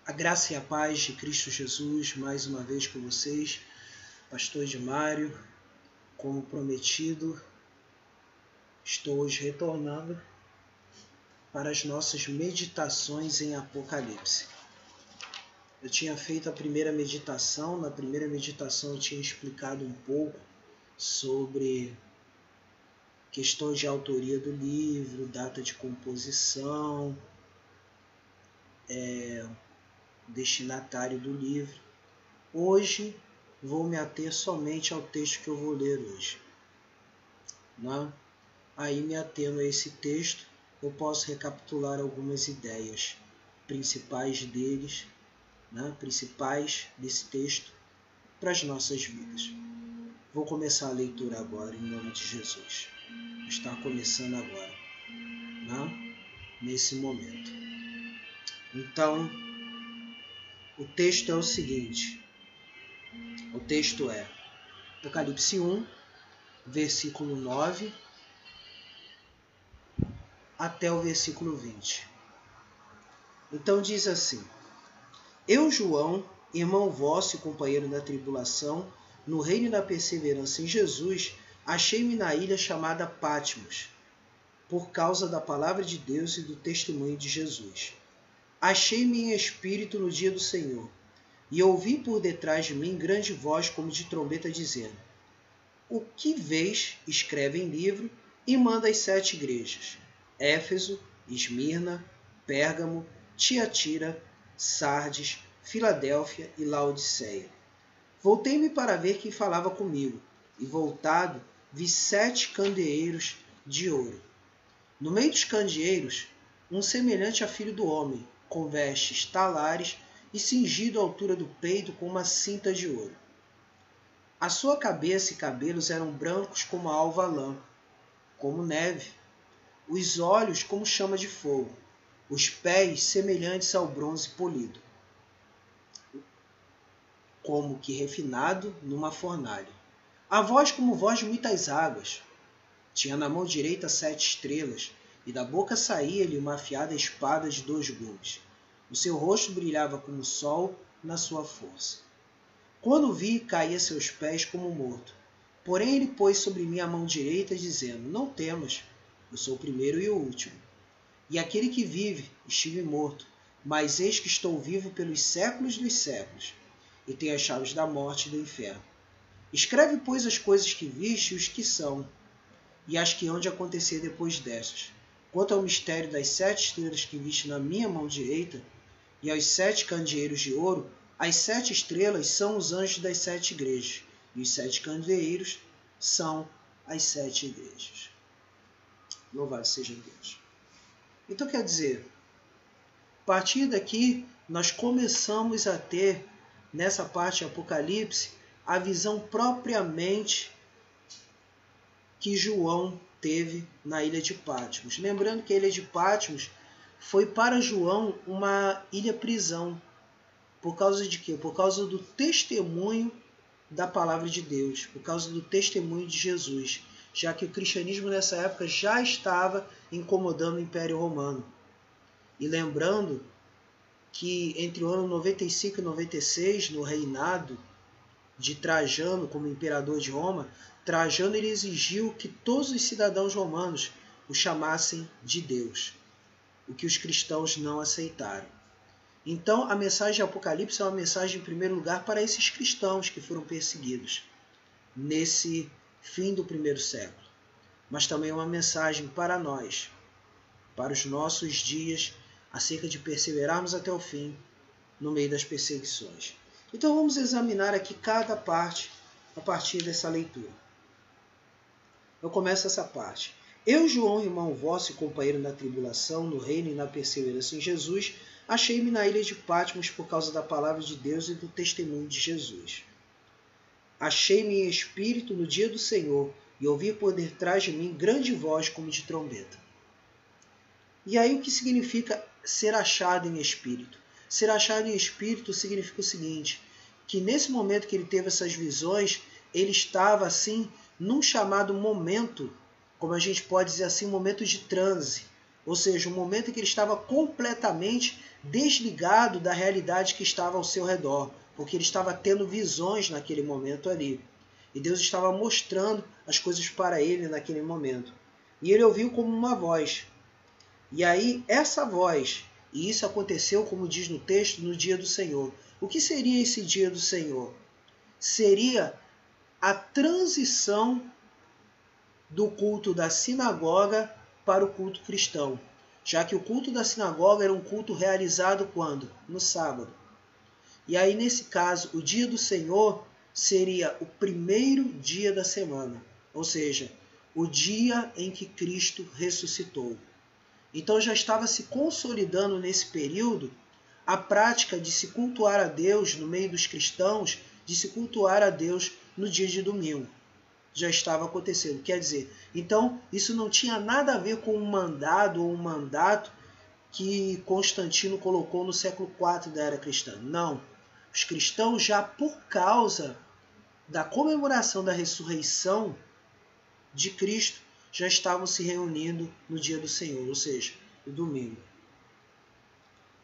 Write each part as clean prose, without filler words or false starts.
A graça e a paz de Cristo Jesus, mais uma vez com vocês, Pastor Edimário, como prometido, estou hoje retornando para as nossas meditações em Apocalipse. Eu tinha feito a primeira meditação, na primeira meditação eu tinha explicado um pouco sobre questões de autoria do livro, data de composição, destinatário do livro. Hoje vou me ater somente ao texto que eu vou ler hoje. Aí, me atendo a esse texto, eu posso recapitular algumas ideias principais deles, principais desse texto para as nossas vidas. Vou começar a leitura agora, em nome de Jesus. Está começando agora, nesse momento. Então, o texto é o seguinte. O texto é Apocalipse 1, versículo 9 até o versículo 20. Então diz assim: Eu, João, irmão vosso e companheiro da tribulação, no reino da perseverança em Jesus, achei-me na ilha chamada Patmos, por causa da palavra de Deus e do testemunho de Jesus. Achei-me em espírito no dia do Senhor, e ouvi por detrás de mim grande voz como de trombeta dizendo: O que vês, escreve em livro e manda às 7 igrejas: Éfeso, Esmirna, Pérgamo, Tiatira, Sardes, Filadélfia e Laodiceia. Voltei-me para ver quem falava comigo, e voltado vi 7 candeeiros de ouro. No meio dos candeeiros, um semelhante a filho do homem, com vestes talares e cingido à altura do peito com uma cinta de ouro. A sua cabeça e cabelos eram brancos como a alva lã, como neve, os olhos como chama de fogo, os pés semelhantes ao bronze polido, como que refinado numa fornalha. A voz como voz de muitas águas. Tinha na mão direita 7 estrelas, e da boca saía-lhe uma afiada espada de 2 gumes. O seu rosto brilhava como o sol na sua força. Quando o vi, caí a seus pés como morto. Porém ele pôs sobre mim a mão direita, dizendo: Não temas, eu sou o primeiro e o último. E aquele que vive, estive morto, mas eis que estou vivo pelos séculos dos séculos, e tenho as chaves da morte e do inferno. Escreve, pois, as coisas que viste e os que são, e as que hão de acontecer depois destas. Quanto ao mistério das 7 estrelas que viste na minha mão direita, e aos 7 candeeiros de ouro, as 7 estrelas são os anjos das 7 igrejas, e os 7 candeeiros são as 7 igrejas. Louvado seja Deus. Então quer dizer, a partir daqui nós começamos a ter, nessa parte de Apocalipse, a visão propriamente que João teve na ilha de Patmos. Lembrando que a ilha de Patmos foi para João uma ilha-prisão. Por causa de quê? Por causa do testemunho da palavra de Deus, por causa do testemunho de Jesus, já que o cristianismo nessa época já estava incomodando o Império Romano. E lembrando que entre o ano 95 e 96, no reinado de Trajano como imperador de Roma, Trajano ele exigiu que todos os cidadãos romanos o chamassem de Deus, o que os cristãos não aceitaram. Então a mensagem de Apocalipse é uma mensagem em primeiro lugar para esses cristãos que foram perseguidos nesse fim do primeiro século, mas também é uma mensagem para nós, para os nossos dias, acerca de perseverarmos até o fim no meio das perseguições. Então vamos examinar aqui cada parte a partir dessa leitura. Eu começo essa parte. Eu, João, irmão vosso e companheiro na tribulação, no reino e na perseverança em Jesus, achei-me na ilha de Patmos por causa da palavra de Deus e do testemunho de Jesus. Achei-me em espírito no dia do Senhor, e ouvi por detrás de mim grande voz como de trombeta. E aí o que significa ser achado em espírito? Ser achado em espírito significa o seguinte, que nesse momento que ele teve essas visões, ele estava assim num chamado momento, como a gente pode dizer assim, um momento de transe, ou seja, um momento em que ele estava completamente desligado da realidade que estava ao seu redor, porque ele estava tendo visões naquele momento ali. E Deus estava mostrando as coisas para ele naquele momento. E ele ouviu como uma voz. E aí, essa voz, e isso aconteceu, como diz no texto, no dia do Senhor. O que seria esse dia do Senhor? Seria a transição do culto da sinagoga para o culto cristão, já que o culto da sinagoga era um culto realizado quando? No sábado. E aí, nesse caso, o dia do Senhor seria o primeiro dia da semana, ou seja, o dia em que Cristo ressuscitou. Então já estava se consolidando nesse período a prática de se cultuar a Deus no meio dos cristãos, de se cultuar a Deus no dia de domingo. Já estava acontecendo. Quer dizer, então isso não tinha nada a ver com um mandado ou um mandato que Constantino colocou no século IV da era cristã. Não. Os cristãos já por causa da comemoração da ressurreição de Cristo já estavam se reunindo no dia do Senhor, ou seja, no domingo.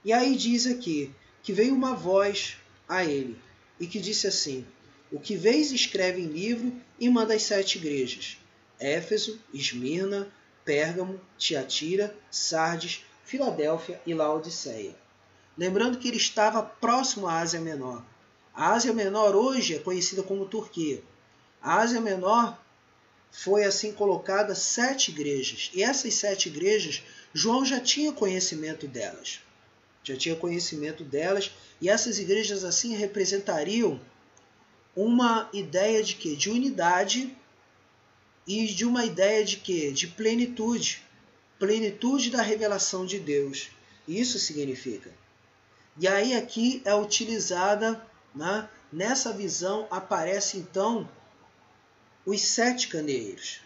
E aí diz aqui que veio uma voz a ele e que disse assim: o que vês escreve em livro e manda às 7 igrejas: Éfeso, Esmirna, Pérgamo, Tiatira, Sardes, Filadélfia e Laodiceia. Lembrando que ele estava próximo à Ásia Menor. A Ásia Menor hoje é conhecida como Turquia. A Ásia Menor foi assim colocada 7 igrejas. E essas 7 igrejas, João já tinha conhecimento delas. E essas igrejas assim representariam uma ideia de quê? De unidade e de uma ideia de quê? De plenitude. Plenitude da revelação de Deus. Isso significa. E aí aqui é utilizada, né? Nessa visão aparece então os 7 candeeiros.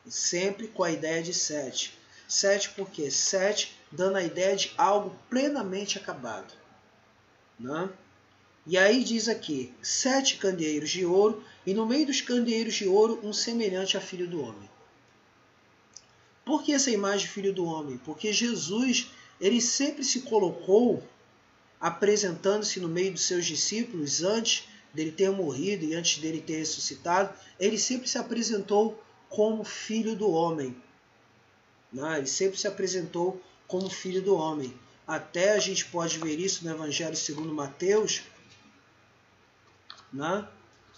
Sempre com a ideia de 7. 7 por quê? 7 dando a ideia de algo plenamente acabado. Né? E aí diz aqui, 7 candeeiros de ouro, e no meio dos candeeiros de ouro, um semelhante a filho do homem. Por que essa imagem de filho do homem? Porque Jesus, ele sempre se colocou apresentando-se no meio dos seus discípulos antes dele ter morrido e antes dele ter ressuscitado, ele sempre se apresentou como filho do homem. Ele sempre se apresentou como filho do homem. Até a gente pode ver isso no Evangelho segundo Mateus, no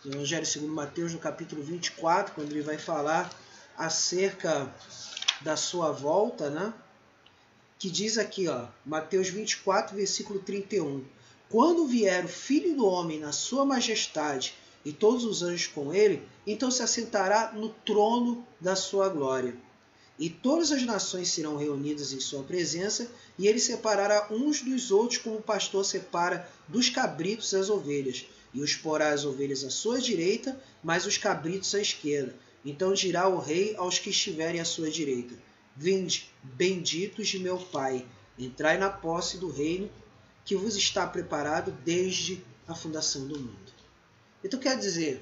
Evangelho segundo Mateus, no capítulo 24, quando ele vai falar acerca da sua volta, que diz aqui, Mateus 24, versículo 31. Quando vier o Filho do Homem na sua majestade e todos os anjos com ele, então se assentará no trono da sua glória. E todas as nações serão reunidas em sua presença, e ele separará uns dos outros como o pastor separa dos cabritos as ovelhas, e os porá as ovelhas à sua direita, mas os cabritos à esquerda. Então dirá o rei aos que estiverem à sua direita: Vinde, benditos de meu Pai, entrai na posse do reino que vos está preparado desde a fundação do mundo. Então quer dizer,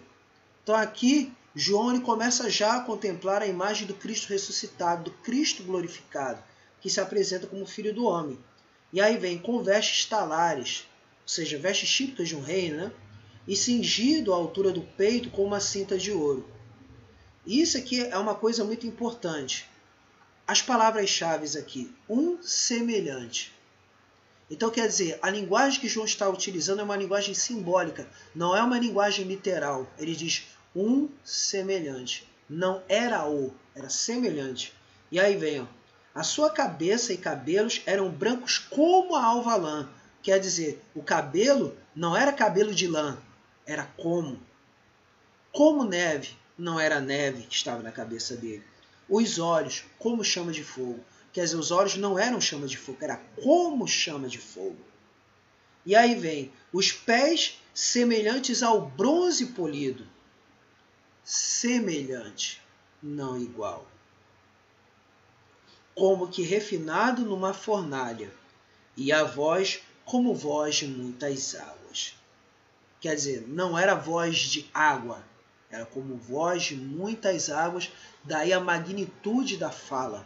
aqui João ele começa já a contemplar a imagem do Cristo ressuscitado, do Cristo glorificado, que se apresenta como Filho do Homem. E aí vem com vestes talares, ou seja, vestes típicas de um reino, e cingido à altura do peito com uma cinta de ouro. E isso aqui é uma coisa muito importante. As palavras-chave aqui, um semelhante. Então quer dizer, a linguagem que João está utilizando é uma linguagem simbólica, não é uma linguagem literal. Ele diz um semelhante. Não era era semelhante. E aí vem, a sua cabeça e cabelos eram brancos como a alva lã. Quer dizer, o cabelo não era cabelo de lã, era como neve. Não era neve que estava na cabeça dele. Os olhos, como chama de fogo. Quer dizer, os olhos não eram chama de fogo, era como chama de fogo. E aí vem, os pés semelhantes ao bronze polido. Semelhante, não igual. Como que refinado numa fornalha. E a voz como voz de muitas águas. Quer dizer, não era voz de água, era como voz de muitas águas, daí a magnitude da fala.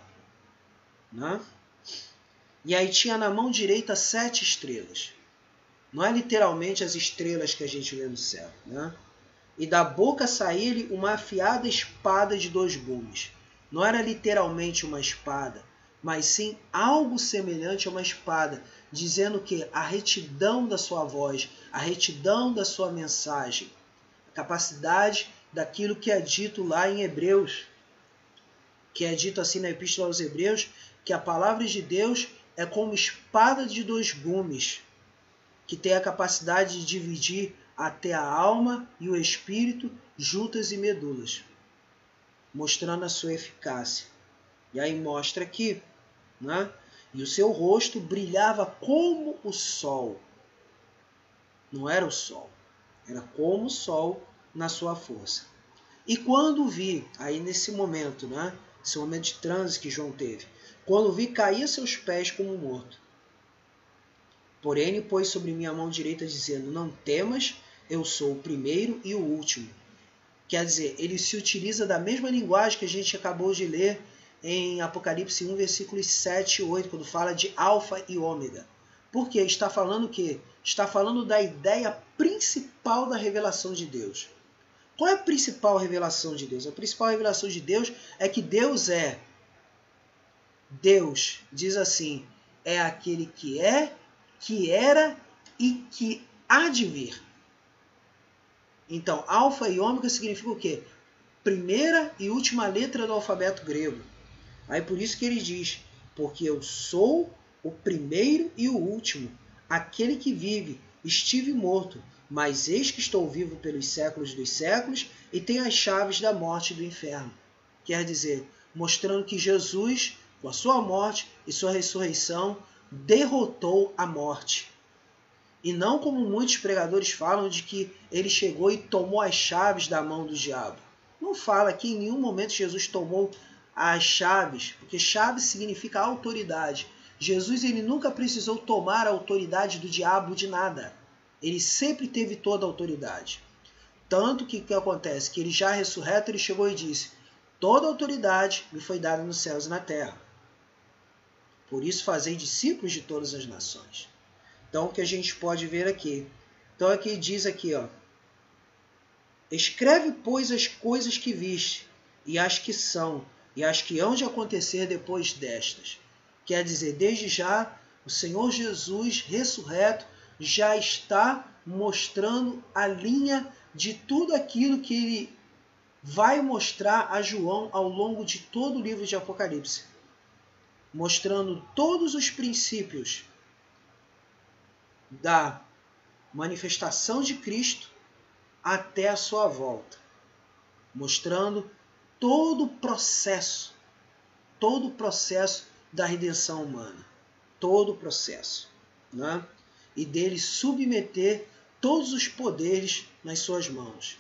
E aí tinha na mão direita 7 estrelas. Não é literalmente as estrelas que a gente vê no céu, né? E da boca saía-lhe uma afiada espada de 2 gumes. Não era literalmente uma espada, mas sim algo semelhante a uma espada, dizendo que a retidão da sua voz, a retidão da sua mensagem, a capacidade daquilo que é dito lá em Hebreus, que é dito assim na Epístola aos Hebreus, que a palavra de Deus é como espada de 2 gumes, que tem a capacidade de dividir até a alma e o espírito, juntas e medulas, mostrando a sua eficácia. E aí mostra aqui, né? E o seu rosto brilhava como o sol. Não era o sol, era como o sol na sua força. E quando vi, aí nesse momento, né? Esse momento de transe que João teve, quando vi, caía seus pés como morto. Porém, ele pôs sobre mim a mão direita, dizendo, não temas, eu sou o primeiro e o último. Quer dizer, ele se utiliza da mesma linguagem que a gente acabou de ler em Apocalipse 1, versículos 7 e 8, quando fala de alfa e ômega. Por quê? Está falando o quê? Está falando da ideia principal da revelação de Deus. Qual é a principal revelação de Deus? A principal revelação de Deus é que Deus, diz assim, é aquele que é, que era e que há de vir. Então, alfa e ômega significa o quê? Primeira e última letra do alfabeto grego. Aí por isso que ele diz, porque eu sou o primeiro e o último, aquele que vive, estive morto, mas eis que estou vivo pelos séculos dos séculos e tenho as chaves da morte e do inferno. Quer dizer, mostrando que Jesus, com a sua morte e sua ressurreição, derrotou a morte. E não como muitos pregadores falam de que ele chegou e tomou as chaves da mão do diabo. Não fala que em nenhum momento Jesus tomou as chaves, porque chave significa autoridade. Jesus ele nunca precisou tomar a autoridade do diabo de nada. Ele sempre teve toda a autoridade. Tanto que o que acontece? Que ele já ressurreto, ele chegou e disse, toda a autoridade me foi dada nos céus e na terra. Por isso fazei discípulos de todas as nações. Então, o que a gente pode ver aqui? Então, aqui diz aqui, ó, escreve, pois, as coisas que viste, e as que são, e as que hão de acontecer depois destas. Quer dizer, desde já, o Senhor Jesus, ressurreto, já está mostrando a linha de tudo aquilo que ele vai mostrar a João ao longo de todo o livro de Apocalipse. Mostrando todos os princípios da manifestação de Cristo até a sua volta, mostrando todo o processo da redenção humana, todo o processo, né? E dele submeter todos os poderes nas suas mãos,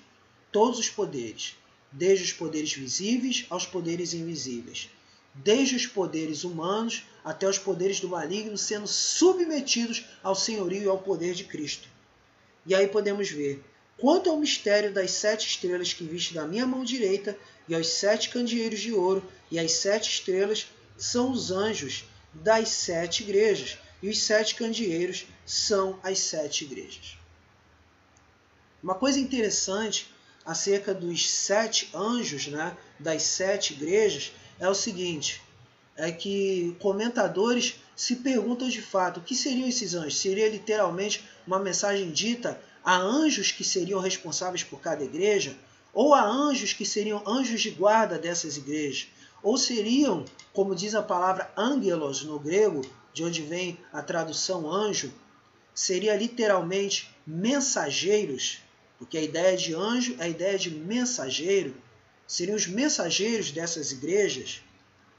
todos os poderes, desde os poderes visíveis aos poderes invisíveis, desde os poderes humanos até os poderes do maligno sendo submetidos ao senhorio e ao poder de Cristo. E aí podemos ver, quanto ao mistério das 7 estrelas que viste da minha mão direita e aos 7 candeeiros de ouro e as 7 estrelas são os anjos das 7 igrejas e os 7 candeeiros são as 7 igrejas. Uma coisa interessante acerca dos 7 anjos, né, das 7 igrejas, é o seguinte, é que comentadores se perguntam de fato, o que seriam esses anjos? Seria literalmente uma mensagem dita a anjos que seriam responsáveis por cada igreja? Ou a anjos que seriam anjos de guarda dessas igrejas? Ou seriam, como diz a palavra angelos no grego, de onde vem a tradução anjo, seria literalmente mensageiros, porque a ideia de anjo é a ideia de mensageiro, seriam os mensageiros dessas igrejas,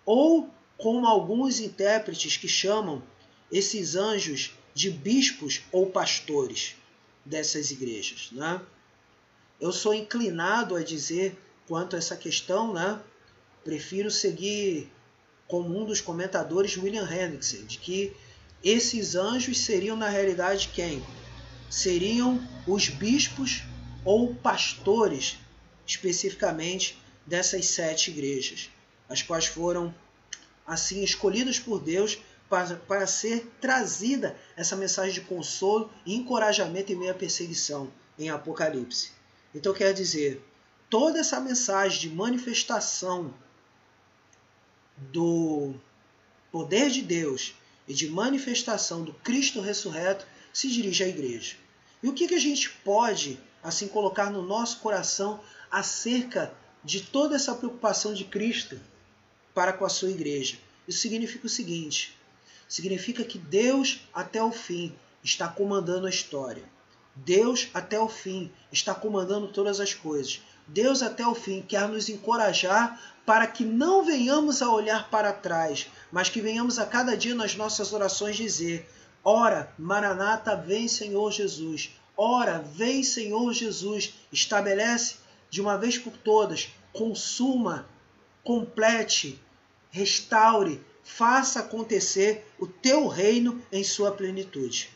ou como alguns intérpretes que chamam esses anjos de bispos ou pastores dessas igrejas, né? Eu sou inclinado a dizer quanto a essa questão, né? Prefiro seguir como um dos comentadores William Hendrickson, de que esses anjos seriam na realidade quem? Seriam os bispos ou pastores, especificamente, dessas 7 igrejas, as quais foram assim escolhidas por Deus para ser trazida essa mensagem de consolo e encorajamento em meio à perseguição em Apocalipse. Então quer dizer, toda essa mensagem de manifestação do poder de Deus e de manifestação do Cristo ressurreto se dirige à igreja. E o que a gente pode assim colocar no nosso coração acerca de toda essa preocupação de Cristo para com a sua igreja? Isso significa o seguinte: significa que Deus até o fim está comandando a história. Deus até o fim está comandando todas as coisas. Deus até o fim quer nos encorajar para que não venhamos a olhar para trás, mas que venhamos a cada dia nas nossas orações dizer: ora, Maranata, vem Senhor Jesus. Ora, vem Senhor Jesus. Estabelece de uma vez por todas, consuma, complete, restaure, faça acontecer o teu reino em sua plenitude.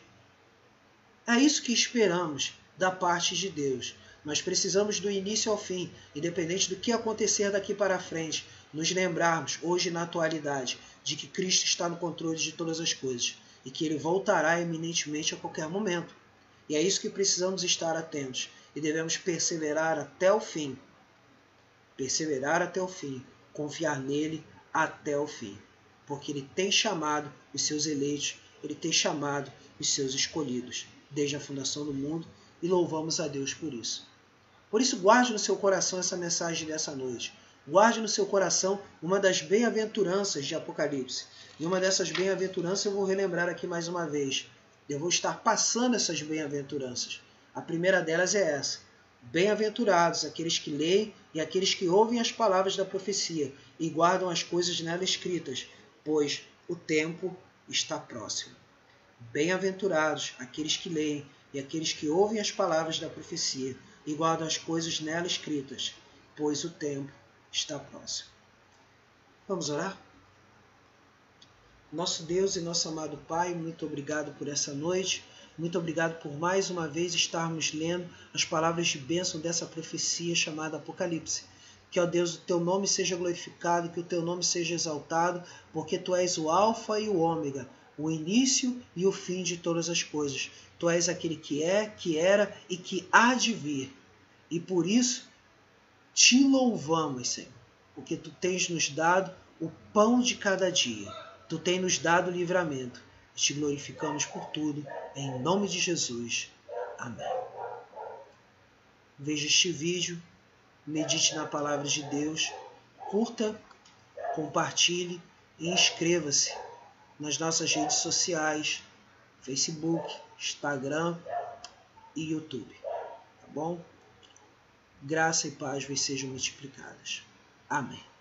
É isso que esperamos da parte de Deus. Nós precisamos do início ao fim, independente do que acontecer daqui para frente, nos lembrarmos, hoje na atualidade, de que Cristo está no controle de todas as coisas e que Ele voltará eminentemente a qualquer momento. E é isso que precisamos estar atentos e devemos perseverar até o fim. Perseverar até o fim, confiar nele até o fim. Porque Ele tem chamado os seus eleitos, Ele tem chamado os seus escolhidos, desde a fundação do mundo, e louvamos a Deus por isso. Por isso, guarde no seu coração essa mensagem dessa noite. Guarde no seu coração uma das bem-aventuranças de Apocalipse. E uma dessas bem-aventuranças eu vou relembrar aqui mais uma vez. Eu vou estar passando essas bem-aventuranças. A primeira delas é essa: bem-aventurados aqueles que leem e aqueles que ouvem as palavras da profecia e guardam as coisas nela escritas, pois o tempo está próximo. Bem-aventurados aqueles que leem e aqueles que ouvem as palavras da profecia e guardam as coisas nela escritas, pois o tempo está próximo. Vamos orar? Nosso Deus e nosso amado Pai, muito obrigado por essa noite. Muito obrigado por mais uma vez estarmos lendo as palavras de bênção dessa profecia chamada Apocalipse. Que, ó Deus, o teu nome seja glorificado, que o teu nome seja exaltado, porque tu és o alfa e o ômega, o início e o fim de todas as coisas. Tu és aquele que é, que era e que há de vir. E por isso te louvamos, Senhor, porque tu tens nos dado o pão de cada dia. Tu tens nos dado livramento. Te glorificamos por tudo, em nome de Jesus. Amém. Veja este vídeo, medite na palavra de Deus, curta, compartilhe e inscreva-se nas nossas redes sociais, Facebook, Instagram e YouTube. Tá bom? Graça e paz vos sejam multiplicadas. Amém.